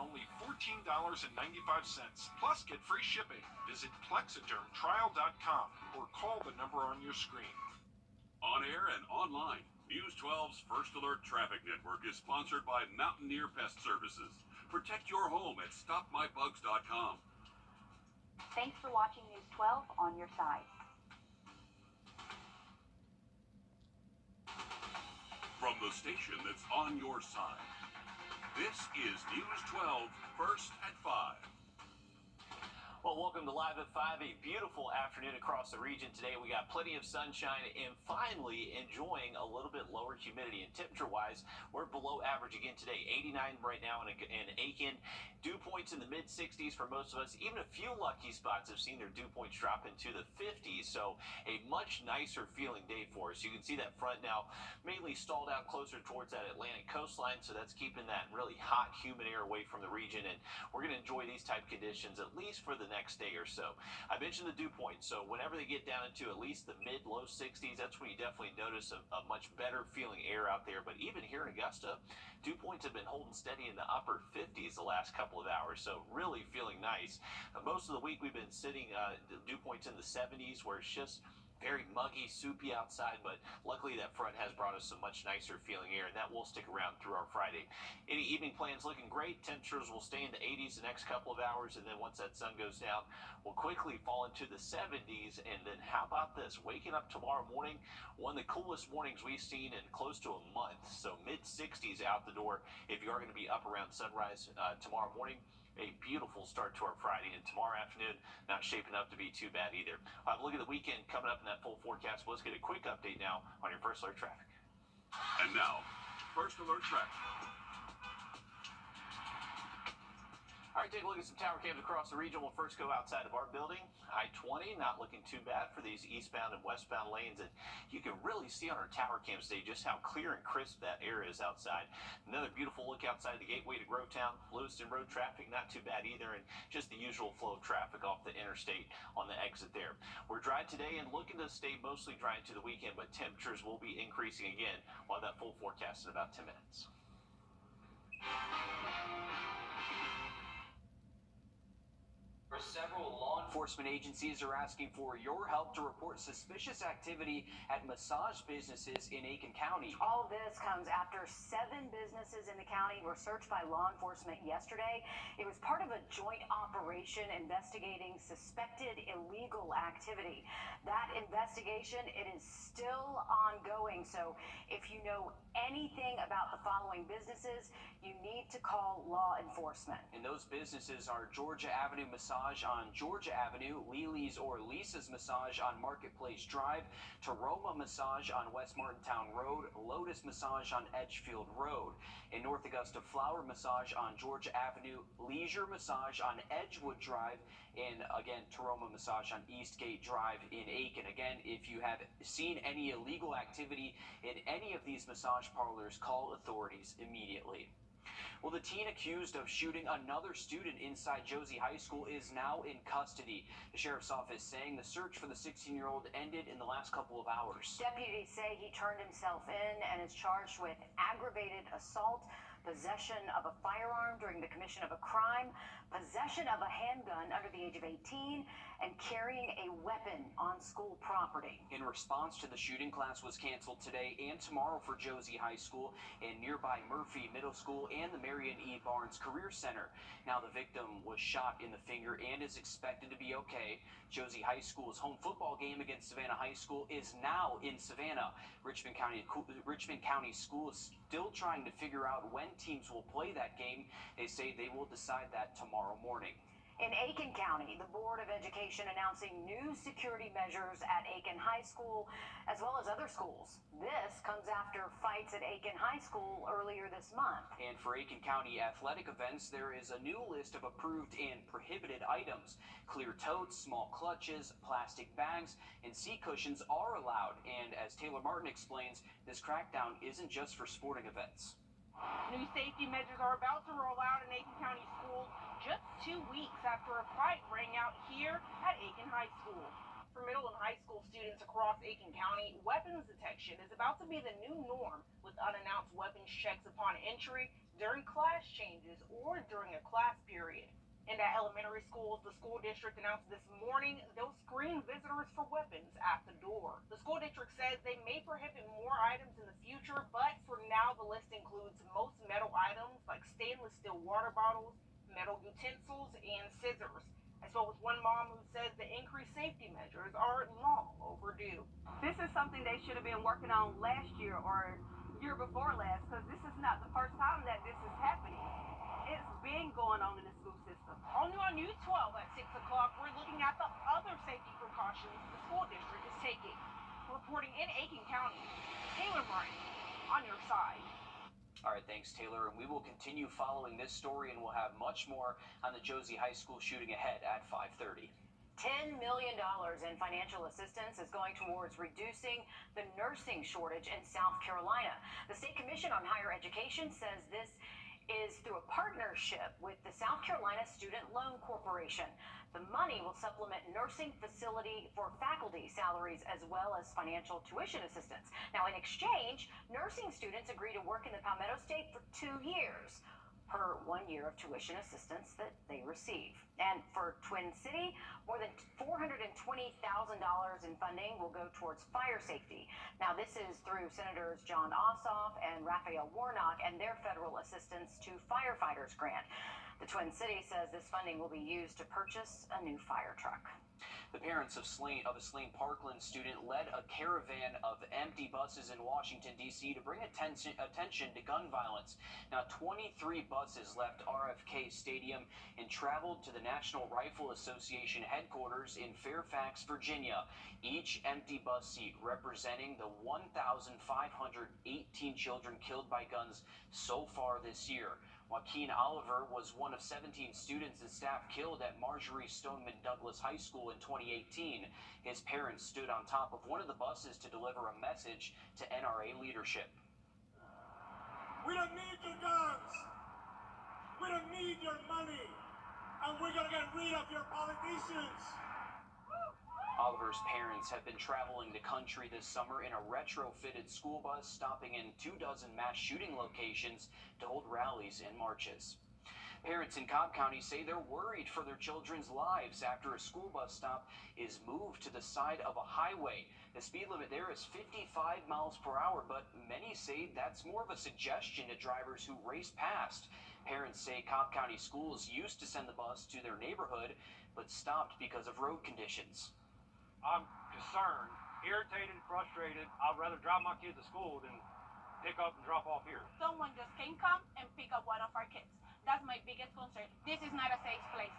only $14.95. Plus, get free shipping. Visit plexidermtrial.com or call the number on your screen. On air and online, News 12's First Alert Traffic Network is sponsored by Mountaineer Pest Services. Protect your home at StopMyBugs.com. Thanks for watching News 12 on your side. From the station that's on your side, this is News 12 First at 5. Well, welcome to Live at 5. A beautiful afternoon across the region today. We got plenty of sunshine and finally enjoying a little bit lower humidity. And temperature-wise, we're below average again today. 89 right now in Aiken. Dew points in the mid-60s for most of us. Even a few lucky spots have seen their dew points drop into the 50s. So a much nicer feeling day for us. You can see that front now mainly stalled out closer towards that Atlantic coastline. So that's keeping that really hot, humid air away from the region. And we're going to enjoy these type conditions at least for the next day or so. I mentioned the dew points, so whenever they get down into at least the mid-low 60s, that's when you definitely notice a much better feeling air out there. But even here in Augusta, dew points have been holding steady in the upper 50s the last couple of hours, so really feeling nice. Most of the week we've been sitting the dew points in the 70s, where it's just very muggy, soupy outside, but luckily that front has brought us some much nicer feeling air, and that will stick around through our Friday. Any evening plans looking great. Temperatures will stay in the 80s the next couple of hours, and then once that sun goes down, we'll quickly fall into the 70s. And then how about this? Waking up tomorrow morning, one of the coolest mornings we've seen in close to a month. So mid-60s out the door if you are going to be up around sunrise tomorrow morning. A beautiful start to our Friday, and tomorrow afternoon not shaping up to be too bad either. Look at the weekend coming up in that full forecast. Let's get a quick update now on your First Alert Traffic. And now, First Alert Traffic. All right, take a look at some tower cams across the region. We'll first go outside of our building. I-20, not looking too bad for these eastbound and westbound lanes. And you can really see on our tower cams today just how clear and crisp that air is outside. Another beautiful look outside the gateway to Grovetown. Lewiston Road traffic, not too bad either. And just the usual flow of traffic off the interstate on the exit there. We're dry today and looking to stay mostly dry into the weekend, but temperatures will be increasing again. We'll have that full forecast in about 10 minutes. Several law enforcement agencies are asking for your help to report suspicious activity at massage businesses in Aiken County. All of this comes after 7 businesses in the county were searched by law enforcement yesterday. It was part of a joint operation investigating suspected illegal activity. That investigation, it is still ongoing. So if you know anything about the following businesses, you need to call law enforcement. And those businesses are Georgia Avenue Massage on Georgia Avenue, Lily's or Lisa's Massage on Marketplace Drive, Taroma Massage on West Martintown Road, Lotus Massage on Edgefield Road. In North Augusta, Flower Massage on Georgia Avenue, Leisure Massage on Edgewood Drive, and again, Taroma Massage on Eastgate Drive in Aiken. Again, if you have seen any illegal activity in any of these massage parlors, call authorities immediately. Well, the teen accused of shooting another student inside Josie High School is now in custody. The sheriff's office saying the search for the 16-year-old ended in the last couple of hours. Deputies say he turned himself in and is charged with aggravated assault, possession of a firearm during the commission of a crime, possession of a handgun under the age of 18, and carrying a weapon on school property. In response to the shooting, class was canceled today and tomorrow for Josie High School and nearby Murphy Middle School and the Marion E. Barnes Career Center. Now the victim was shot in the finger and is expected to be okay. Josie High School's home football game against Savannah High School is now in Savannah. Richmond County Schools still trying to figure out when teams will play that game. They say they will decide that tomorrow morning. In Aiken County, the Board of Education announcing new security measures at Aiken High School, as well as other schools. This comes after fights at Aiken High School earlier this month. And for Aiken County athletic events, there is a new list of approved and prohibited items. Clear totes, small clutches, plastic bags, and seat cushions are allowed. And as Taylor Martin explains, this crackdown isn't just for sporting events. New safety measures are about to roll out in Aiken County schools just 2 weeks after a fight rang out here at Aiken High School. For middle and high school students across Aiken County, weapons detection is about to be the new norm, with unannounced weapons checks upon entry, during class changes, or during a class period. And at elementary schools, the school district announced this morning they'll screen visitors for weapons at the door. The school district says they may prohibit more items in the future, but for now the list includes most metal items like stainless steel water bottles, metal utensils, and scissors. I spoke with one mom who says the increased safety measures are long overdue. This is something they should have been working on last year or year before last, because this is not the first time that this is happening. It's been going on in the school system. All new on News 12 at 6 o'clock, we're looking at the other safety precautions the school district is taking. Reporting in Aiken County, Taylor Bryan on your side. All right, thanks, Taylor. And we will continue following this story, and we'll have much more on the Josie High School shooting ahead at 5:30. $10 million in financial assistance is going towards reducing the nursing shortage in South Carolina. The State Commission on Higher Education says this is through a partnership with the South Carolina Student Loan Corporation. The money will supplement nursing facility for faculty salaries as well as financial tuition assistance. Now, in exchange, nursing students agree to work in the Palmetto State for 2 years per 1 year of tuition assistance that they receive. And for Twin City, more than $420,000 in funding will go towards fire safety. Now, this is through Senators John Ossoff and Raphael Warnock and their federal assistance to firefighters grant. The Twin City says this funding will be used to purchase a new fire truck. The parents of a Slane Parkland student led a caravan of empty buses in Washington, D.C. to bring attention to gun violence. Now, 23 buses left RFK Stadium and traveled to the National Rifle Association headquarters in Fairfax, Virginia. Each empty bus seat representing the 1,518 children killed by guns so far this year. Joaquin Oliver was one of 17 students and staff killed at Marjorie Stoneman Douglas High School in 2018. His parents stood on top of one of the buses to deliver a message to NRA leadership. We don't need your guns. We don't need your money. And we're going to get rid of your politicians. Oliver's parents have been traveling the country this summer in a retrofitted school bus, stopping in 24 mass shooting locations to hold rallies and marches. Parents in Cobb County say they're worried for their children's lives after a school bus stop is moved to the side of a highway. The speed limit there is 55 miles per hour, but many say that's more of a suggestion to drivers who race past. Parents say Cobb County schools used to send the bus to their neighborhood, but stopped because of road conditions. I'm concerned, irritated, frustrated. I'd rather drive my kids to school than pick up and drop off here. Someone just can come and pick up one of our kids. That's my biggest concern. This is not a safe place.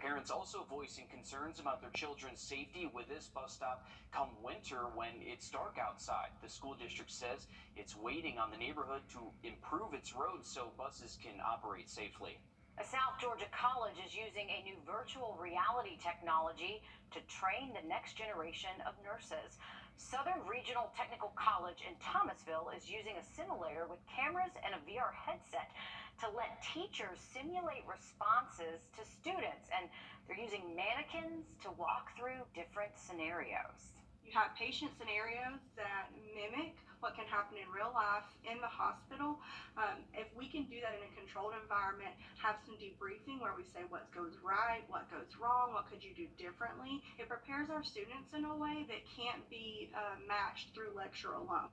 Parents also voicing concerns about their children's safety with this bus stop come winter when it's dark outside. The school district says it's waiting on the neighborhood to improve its roads so buses can operate safely. A South Georgia college is using a new virtual reality technology to train the next generation of nurses. Southern Regional Technical College in Thomasville is using a simulator with cameras and a VR headset to let teachers simulate responses to students, and they're using mannequins to walk through different scenarios. You have patient scenarios that mimic what can happen in real life in the hospital. If we can do that in a controlled environment, have some debriefing where we say what goes right, what goes wrong, what could you do differently, it prepares our students in a way that can't be matched through lecture alone.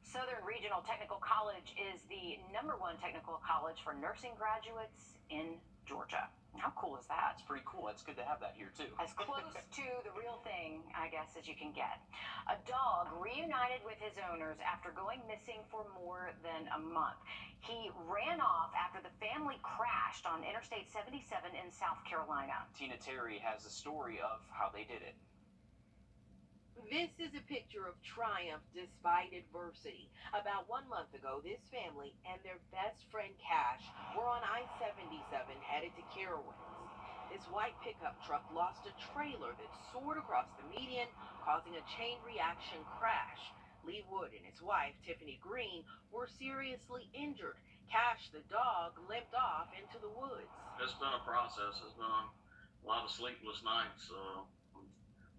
Southern Regional Technical College is the #1 technical college for nursing graduates in Georgia. How cool is that? That's pretty cool. It's good to have that here, too. As close to the real thing, I guess, as you can get. A dog reunited with his owners after going missing for more than a month. He ran off after the family crashed on Interstate 77 in South Carolina. Tina Terry has a story of how they did it. This is a picture of triumph despite adversity. About 1 month ago, this family and their best friend Cash were on I-77 headed to Carowinds. This white pickup truck lost a trailer that soared across the median, causing a chain reaction crash. Lee Wood and his wife, Tiffany Green, were seriously injured. Cash, the dog, limped off into the woods. It's been a process. It's been a lot of sleepless nights.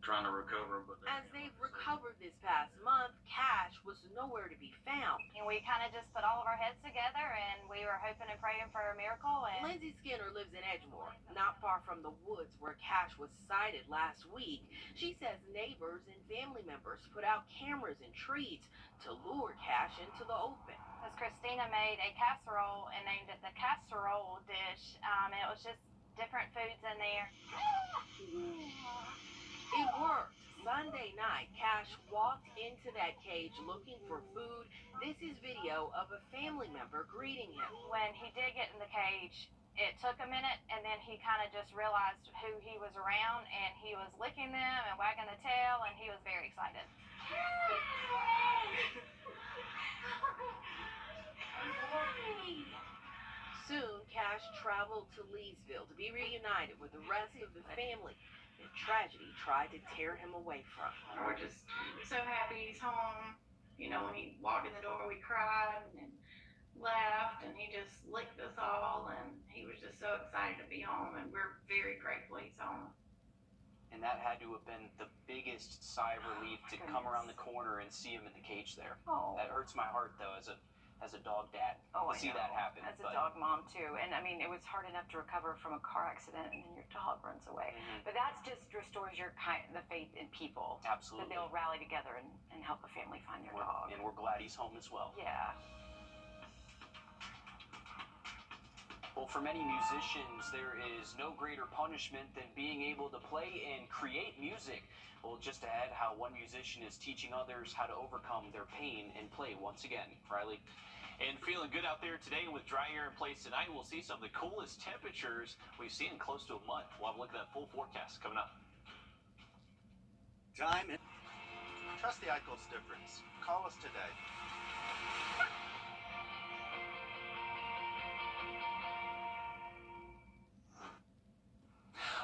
trying to recover. But As they've recovered this past month, cash was nowhere to be found. And we kind of just put all of our heads together and we were hoping and praying for a miracle. And Lindsay Skinner lives in Edgemoor, not far from the woods where cash was sighted last week. She says neighbors and family members put out cameras and trees to lure cash into the open. because Christina made a casserole and named it the casserole dish. It was just different foods in there. It worked. Sunday night, Cash walked into that cage looking for food. This is video of a family member greeting him. When he did get in the cage, it took a minute, and then he kind of just realized who he was around, and he was licking them and wagging the tail, and he was very excited. Soon, Cash traveled to Leesville to be reunited with the rest of the family that tragedy tried to tear him away from. We're just so happy he's home. You know, when he walked in the door, we cried and laughed, and he just licked us all, and he was just so excited to be home, and we're very grateful he's home. And that had to have been the biggest sigh of relief to come around the corner and see him in the cage there. Oh. That hurts my heart, though, as a dog dad, to see that happen. As a dog mom, too. And, I mean, it was hard enough to recover from a car accident, and then your dog runs away. Mm-hmm. But that's just restores the faith in people. Absolutely. That they'll rally together and help a family find their dog. And we're glad he's home as well. Yeah. Well, for many musicians, there is no greater punishment than being able to play and create music. Well, just ahead, how one musician is teaching others how to overcome their pain and play once again. Riley? And feeling good out there today with dry air in place tonight. We'll see some of the coolest temperatures we've seen in close to a month. We'll have a look at that full forecast coming up. Trust the IQOS difference. Call us today.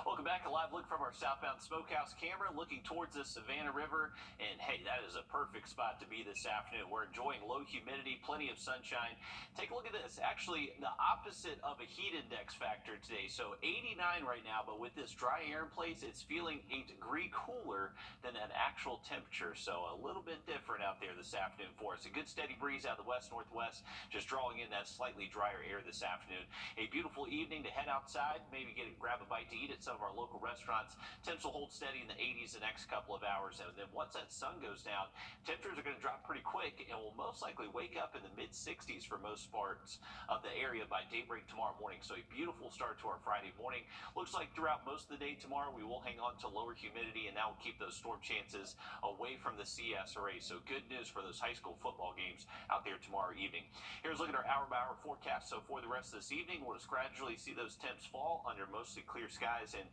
Welcome back. A live look from our southbound smokehouse camera looking towards the Savannah River. And hey, that is a perfect spot to be this afternoon. We're enjoying low humidity, plenty of sunshine. Take a look at this. Actually, the opposite of a heat index factor today. So 89 right now, but with this dry air in place, it's feeling a degree cooler than that actual temperature. So a little bit different out there this afternoon for us. A good steady breeze out of the west-northwest, just drawing in that slightly drier air this afternoon. A beautiful evening to head outside, maybe grab a bite to eat at some of our local restaurants. Temps will hold steady in the 80s the next couple of hours, and then once that sun goes down, temperatures are going to drop pretty quick, and we'll most likely wake up in the mid-60s for most parts of the area by daybreak tomorrow morning. So a beautiful start to our Friday morning. Looks like throughout most of the day tomorrow, we will hang on to lower humidity, and that will keep those storm chances away from the CSRA. So good news for those high school football games out there tomorrow evening. Here's a look at our hour-by-hour forecast. So for the rest of this evening, we'll just gradually see those temps fall under mostly clear skies, and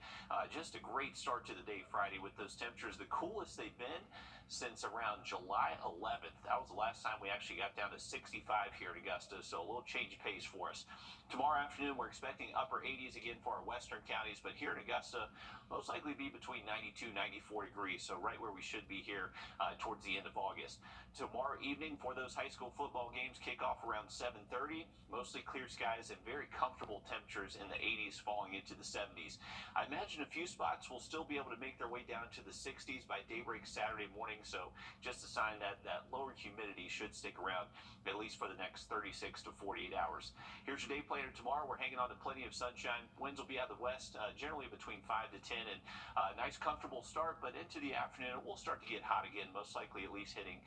just a great start to the day Friday with those temperatures, the coolest they've been since around July 11th. That was the last time we actually got down to 65 here in Augusta, so a little change of pace for us. Tomorrow afternoon, we're expecting upper 80s again for our western counties, but here in Augusta, most likely be between 92, 94 degrees, so right where we should be here towards the end of August. Tomorrow evening for those high school football games, kick off around 7:30, mostly clear skies and very comfortable temperatures in the 80s falling into the 70s. I imagine a few spots will still be able to make their way down to the 60s by daybreak Saturday morning, so just a sign that that lower humidity should stick around at least for the next 36 to 48 hours. Here's your day planner tomorrow. We're hanging on to plenty of sunshine. Winds will be out of the west, generally between 5 to 10, and nice comfortable start, but into the afternoon, we'll start to get hot again, most likely at least hitting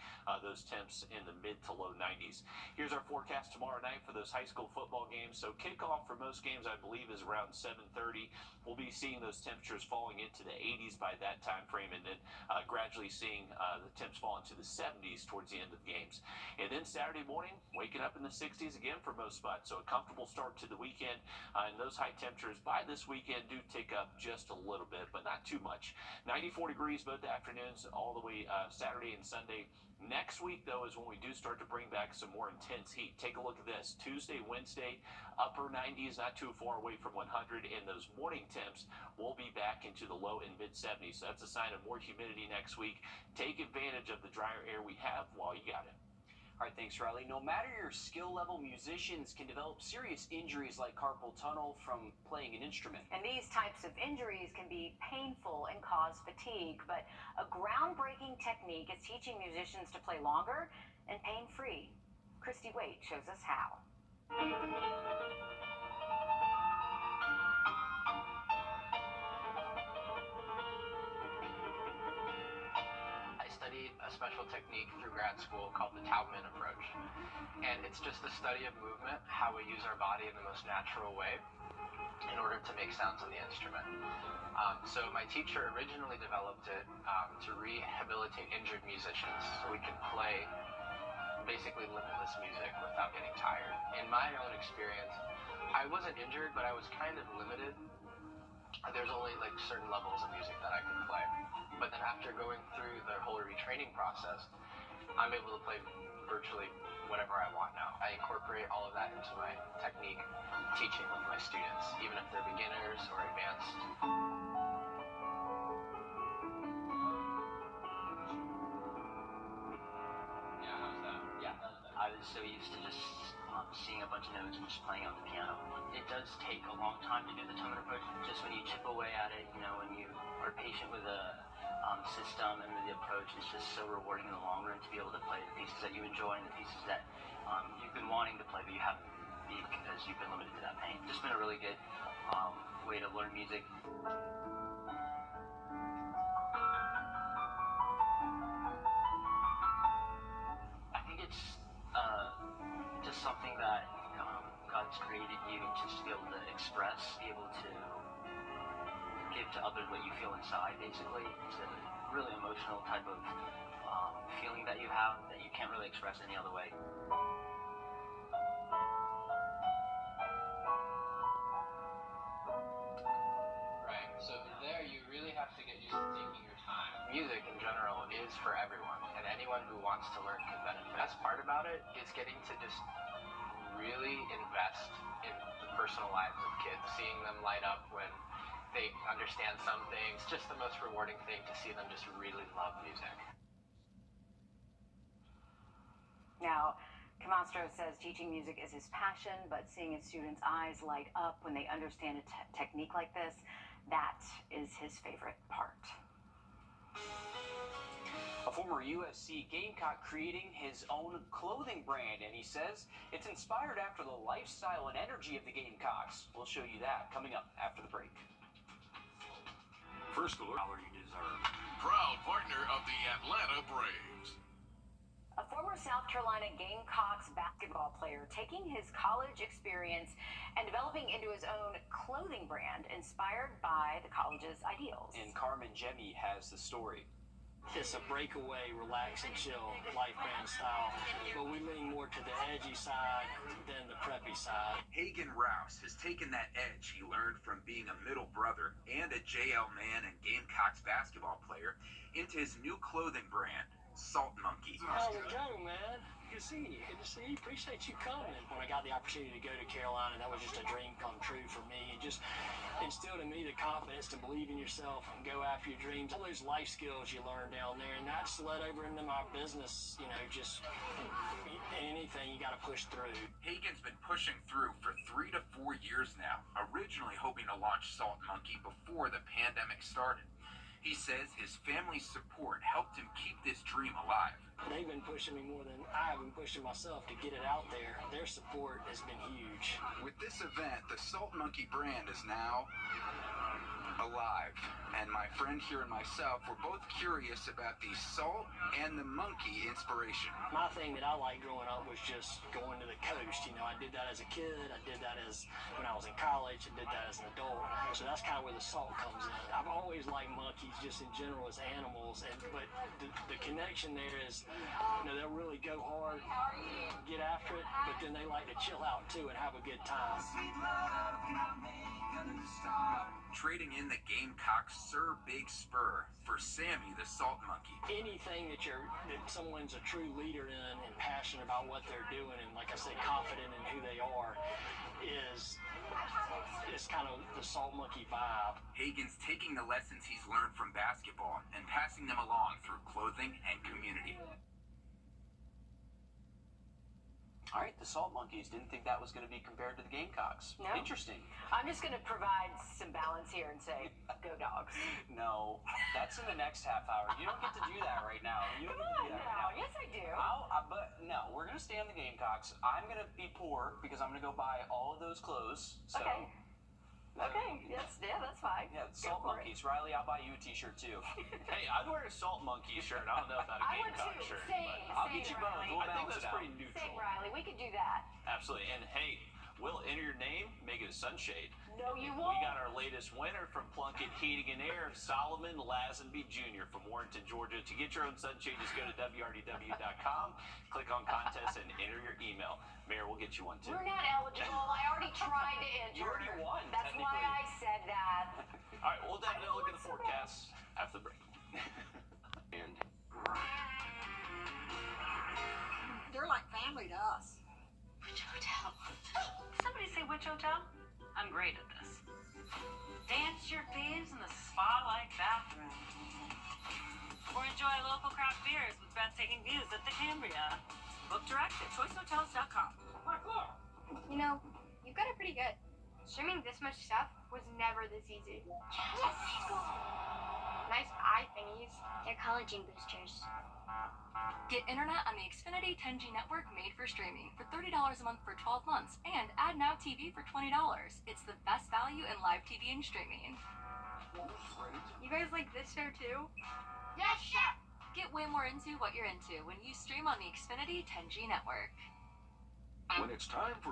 those temps in the mid to low 90s. Here's our forecast tomorrow night for those high school football games. So kickoff for most games, I believe, is around 7:30. We'll be seeing those temperatures falling into the 80s by that time frame, and then gradually seeing the temps fall into the 70s towards the end of the games. And then Saturday morning, waking up in the 60s again for most spots. So a comfortable start to the weekend, and those high temperatures by this weekend do tick up just a little bit, but not too much. 94 degrees both afternoons all the way Saturday and Sunday. Next week, though, is when we do start to bring back some more intense heat. Take a look at this. Tuesday, Wednesday, upper 90s, not too far away from 100, and those morning temps will be back into the low and mid 70s. So that's a sign of more humidity next week. Take advantage of the drier air we have while you got it. All right, thanks, Riley. No matter your skill level, musicians can develop serious injuries like carpal tunnel from playing an instrument. And these types of injuries can be painful and cause fatigue, but a groundbreaking technique is teaching musicians to play longer and pain-free. Christy Waite shows us how. Studied a special technique through grad school called the Taubman approach. And it's just the study of movement, how we use our body in the most natural way in order to make sounds on the instrument. So my teacher originally developed it to rehabilitate injured musicians so we could play basically limitless music without getting tired. In my own experience, I wasn't injured, but I was kind of limited. There's only like certain levels of music that I could play. But then after going through the whole retraining process, I'm able to play virtually whatever I want now. I incorporate all of that into my technique teaching with my students, even if they're beginners or advanced. Yeah, how's that? Yeah, I was so used to just seeing a bunch of notes and just playing on the piano. It does take a long time to do the tone approach. Just when you chip away at it, when you are patient with a system and with the approach, it's just so rewarding in the long run to be able to play the pieces that you enjoy and the pieces that you've been wanting to play but you haven't because you've been limited to that pain. Just been a really good way to learn music. I think it's just something that God's created you to just be able to express, be able to give to others what you feel inside, basically. It's a really emotional type of feeling that you have that you can't really express any other way. Right, so there you really have to get used to taking your time. Music in general is for everyone, and anyone who wants to learn can benefit. The best part about it is getting to just really invest in the personal lives of kids, seeing them light up when they understand some things. Just the most rewarding thing to see them just really love music. Now, Camastro says teaching music is his passion, but seeing his students' eyes light up when they understand a technique like this, that is his favorite part. A former USC Gamecock creating his own clothing brand, and he says it's inspired after the lifestyle and energy of the Gamecocks. We'll show you that coming up after the break. First alert. You deserve. Proud partner of the Atlanta Braves. A former South Carolina Gamecocks basketball player taking his college experience and developing into his own clothing brand inspired by the college's ideals. And Carmen Jemmy has the story. It's a breakaway, relax and chill life band style, but we lean more to the edgy side than the preppy side. Hagen Rouse has taken that edge he learned from being a middle brother and a JL man and Gamecocks basketball player into his new clothing brand, Salt Monkey. How's it going, man? Good seeing you. Good to see you. Appreciate you coming. When I got the opportunity to go to Carolina, that was just a dream come true for me. It just instilled in me the confidence to believe in yourself and go after your dreams. All those life skills you learn down there, and that's led over into my business, just anything you got to push through. Hagen's been pushing through for 3 to 4 years now, originally hoping to launch Salt Monkey before the pandemic started. He says his family's support helped him keep this dream alive. They've been pushing me more than I have been pushing myself to get it out there. Their support has been huge. With this event, the Salt Monkey brand is now alive. And my friend here and myself were both curious about the salt and the monkey inspiration. My thing that I liked growing up was just going to the coast. I did that as a kid. I did that when I was in college. I did that as an adult. So that's kind of where the salt comes in. I've always liked monkeys just in general as animals. But the connection there is, they'll really go hard, get after it, but then they like to chill out too and have a good time. Trading in the Gamecock's Sir Big Spur for Sammy the Salt Monkey. Anything that someone's a true leader in and passionate about what they're doing and, like I said, confident in who they are is kind of the Salt Monkey vibe. Hagen's taking the lessons he's learned from basketball and passing them along through clothing and community. All right, the Salt Monkeys. Didn't think that was going to be compared to the Gamecocks. No. Interesting. I'm just going to provide some balance here and say, go Dogs. No, that's in the next half hour. You don't get to do that right now. You don't Come get to do on that now. right now. Yes, I do. But no, we're going to stay on the Gamecocks. I'm going to be poor because I'm going to go buy all of those clothes. So, Okay. Okay, that's fine. Yeah, Salt Monkeys. Riley, I'll buy you a t-shirt too. Hey, I'd wear a Salt Monkey shirt. I don't know about a I would Gamecock too. shirt. Same. But I'll get you both. Riley. We'll I think balance that's it out. pretty neutral. Same, Riley. We could do that. Absolutely. And hey, we'll enter your name, make it a sunshade. No, you won't. We got our latest winner from Plunkett Heating and Air, Solomon Lazenby Jr. from Warrenton, Georgia. To get your own sunshade, just go to wrdw.com, click on contest, and enter your email. Mayor, we'll get you one too. We're not eligible. I already tried to enter. You already won, That's why technically. I said that. All right, we'll definitely look at the forecast after the break. And They're like family to us. Which hotel? Somebody say which hotel? I'm great at this. Dance your faves in the spa-like bathroom. Or enjoy local craft beers with breathtaking views at the Cambria. Book direct at choicehotels.com. You know, you've got it pretty good. Streaming this much stuff was never this easy. Nice eye thingies. They're collagen boosters. Get internet on the Xfinity 10G network made for streaming for $30 a month for 12 months and add Now TV for $20. It's the best value in live TV and streaming. You guys like this show too? Yes, chef! Get way more into what you're into when you stream on the Xfinity 10G network. When it's time for